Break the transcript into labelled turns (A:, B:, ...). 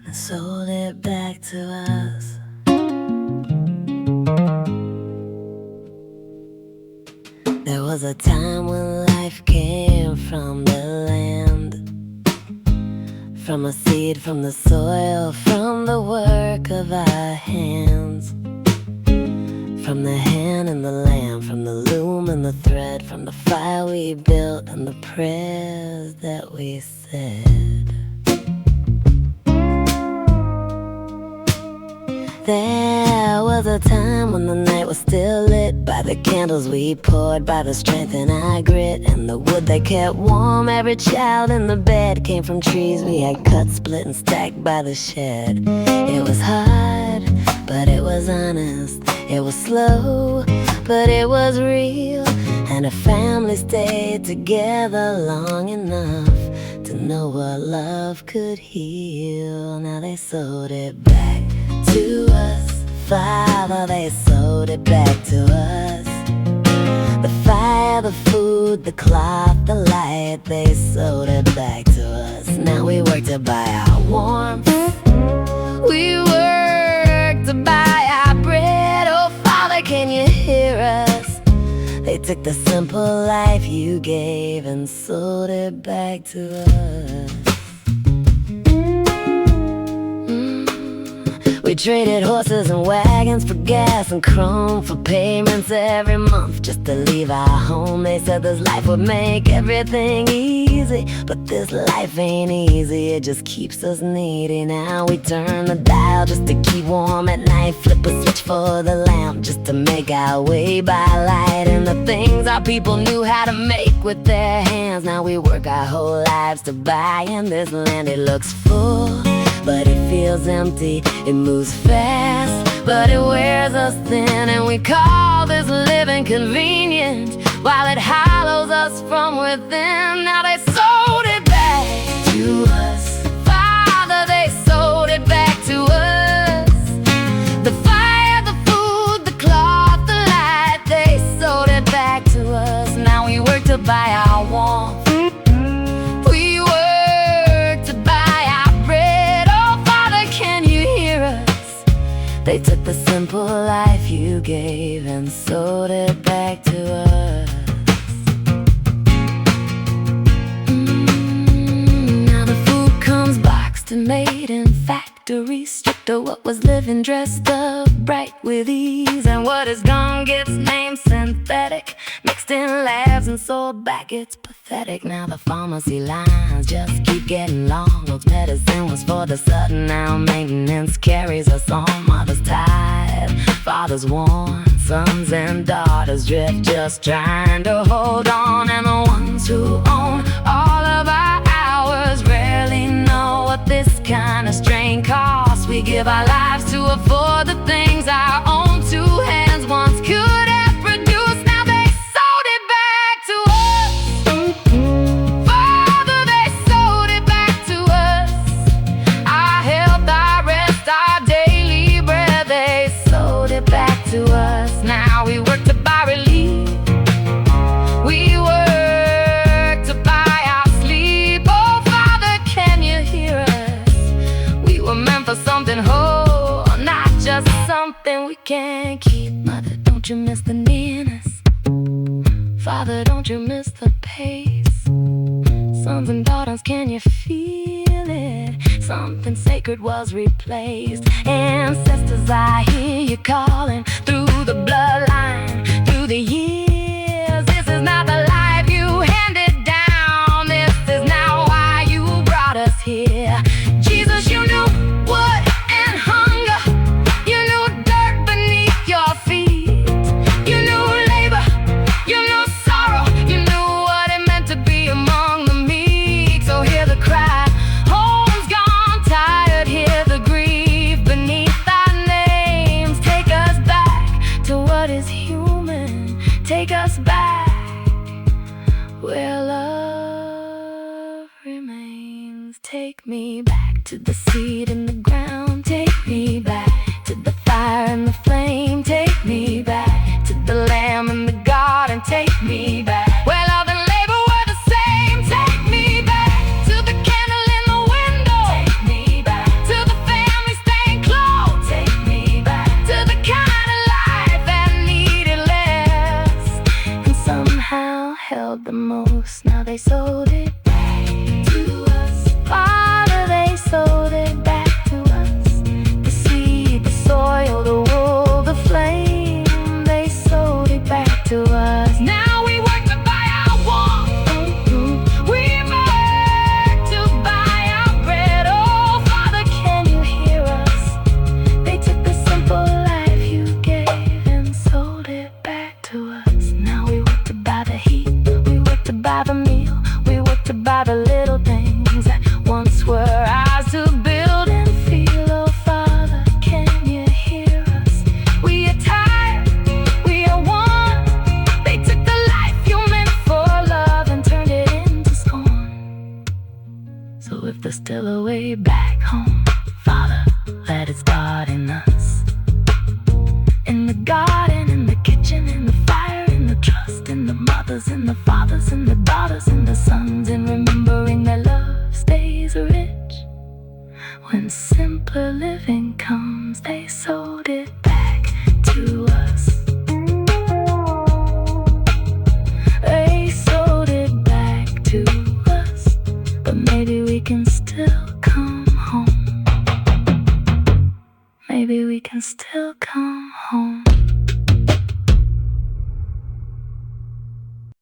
A: and sold it back to us. There was a time when life came from the land, from a seed, from the soil, from the work of our hands, from the hand and the lamb, from the loom and the thread, from the fire we built and the prayers that we said. There was a time when the night was still lit by the candles we poured, by the strength in our grit and the wood that kept warm. Every child in the bed came from trees we had cut, split and stacked by the shed. It was hard, but it was honest. It was slow, but it was real. And a family stayed together long enough to know what love could heal. Now they sold it back to us. Father, they sold it back to us. The fire, the food, the cloth, the light, they sold it back to us. Now we work to buy our warmth. We work to buy our bread. Oh Father, can you hear us? They took the simple life you gave and sold it back to us. We traded horses and wagons for gas and chrome, for payments every month just to leave our home. They said this life would make everything easy, but this life ain't easy, it just keeps us needy. Now we turn the dial just to keep warm at night, flip a switch for the lamp just to make our way by light. And the things our people knew how to make with their hands, now we work our whole lives to buy. In this land it looks full, but it feels empty. It moves fast, but it wears us thin. And we call this living convenient, while it hollows us from within. Now they sold it back to us. Father, they sold it back to us. The fire, the food, the cloth, the light, they sold it back to us. Now we work to buy our warmth. They took the simple life you gave and sold it back to us. Now the food comes boxed and made in factories, stripped of what was living, dressed up bright with ease. And what is gone gets named synthetic, mixed in labs and sold back. It's pathetic. Now the pharmacy lines just keep getting long. Those medicine was for the sudden, now maintenance carries us on. Mothers tired, fathers worn, sons and daughters drift, just trying to hold on. And the ones who own all of our hours rarely know what this kind of strain costs. We give our lives to afford the things our own two hands once could have produced. Now they sold it back to us. Father, they sold it back to us. Our health, our rest, our daily bread, they sold it back to us. Now we work to buy relief. We work to buy our sleep. Oh Father, can you hear us? We were meant for something whole, not just something we can't keep. Mother, don't you miss the nearness? Father, don't you miss the pace? Sons and daughters, can you feel it? Something sacred was replaced. Ancestors, I hear you calling through the bloodline, through the years. This is not the life you handed down. This is not why you brought us here. Jesus, you knew wood and hunger. You knew dirt beneath your feet. You knew labor. You knew sorrow. You knew what it meant to be among the meek. So hear the cry. Home's gone tired. Hear the grief beneath our names. Take us back to what is human. Take us back where love remains. Take me back to the seed in the ground. Take me back to the fire and the flame. Take me back to the lamb in the garden. Take me back where love and labor were the same. Take me back to the candle in the window. Take me back to the held the most. Now they sold it back to us. Father, they sold it back to us. The seed, the soil, the wool, the flame, they sold it back to us. Now we work to buy our warmth. We work to buy our bread. Oh, Father, can you hear us? They took the simple life you gave and sold it back to us. Now we work to buy the heat, we work to buy the meal, we work to buy the little things that once were ours to build and feel. Oh, Father, can you hear us? We are tired, we are worn. They took the life you meant for love and turned it into scorn. So if there's still a way back home, Father, let it start in us. In the garden, in the kitchen, in the fire, in the trust, in the mothers, in the fathers, in the daughters, in the sons, in remembering that love stays rich. When simpler living comes, they sold it back to us. They sold it back to us, but maybe we can still come home. Maybe we can still come home.